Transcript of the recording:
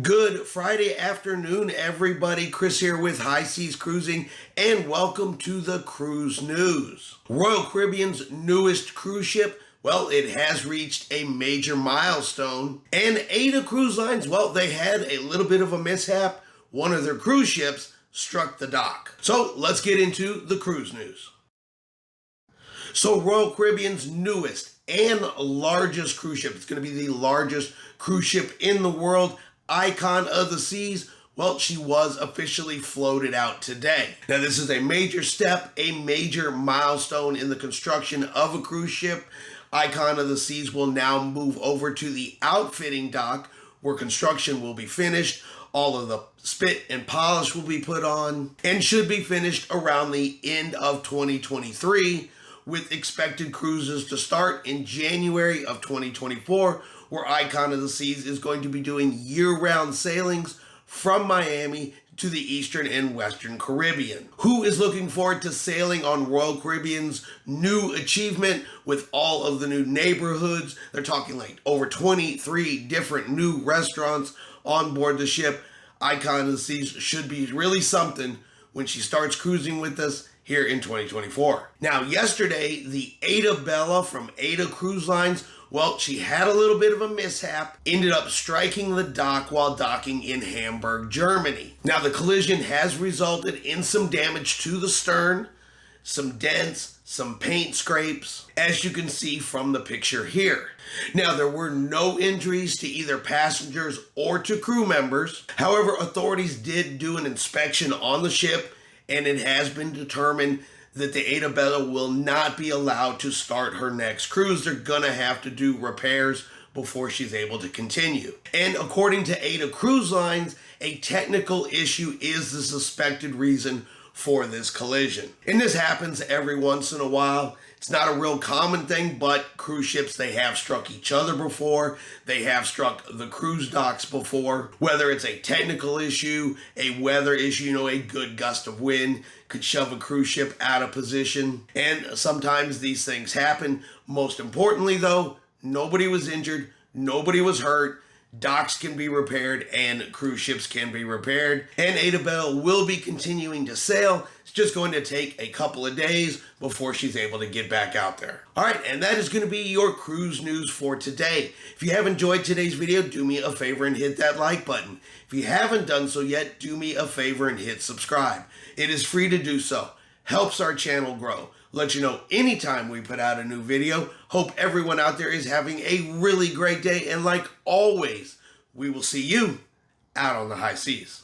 Good Friday afternoon, everybody. Chris here with High Seas Cruising, and welcome to the Cruise News. Royal Caribbean's newest cruise ship, well, it has reached a major milestone. And Aida Cruise Lines, well, they had a little bit of a mishap. One of their cruise ships struck the dock. So let's get into the cruise news. So Royal Caribbean's newest and largest cruise ship, it's going to be the largest cruise ship in the world, Icon of the Seas, well, she was officially floated out today. Now, this is a major step, a major milestone in the construction of a cruise ship. Icon of the Seas will now move over to the outfitting dock where construction will be finished. All of the spit and polish will be put on and should be finished around the end of 2023, with expected cruises to start in January of 2024, where Icon of the Seas is going to be doing year-round sailings from Miami to the Eastern and Western Caribbean. Who is looking forward to sailing on Royal Caribbean's new achievement with all of the new neighborhoods? They're talking like over 23 different new restaurants on board the ship. Icon of the Seas should be really something when she starts cruising with us here in 2024. Now, yesterday, the Aida Bella from Aida Cruise Lines, well, she had a little bit of a mishap, ended up striking the dock while docking in Hamburg, Germany. Now, the collision has resulted in some damage to the stern, some dents, some paint scrapes, as you can see from the picture here. Now, there were no injuries to either passengers or to crew members. However, authorities did do an inspection on the ship, and it has been determined that the Aida Bella will not be allowed to start her next cruise. They're gonna have to do repairs before she's able to continue. And according to Aida Cruise Lines, a technical issue is the suspected reason for this collision. And this happens every once in a while. It's not a real common thing, but cruise ships, they have struck each other before. They have struck the cruise docks before. Whether it's a technical issue, a weather issue, a good gust of wind could shove a cruise ship out of position. And sometimes these things happen. Most importantly, though, nobody was injured, nobody was hurt. Docks can be repaired and cruise ships can be repaired. And Aida Bella will be continuing to sail. It's just going to take a couple of days before she's able to get back out there. All right, and that is going to be your cruise news for today. If you have enjoyed today's video, do me a favor and hit that like button. If you haven't done so yet, do me a favor and hit subscribe. It is free to do so. Helps our channel grow. Let you know anytime we put out a new video. Hope everyone out there is having a really great day. And like always, we will see you out on the high seas.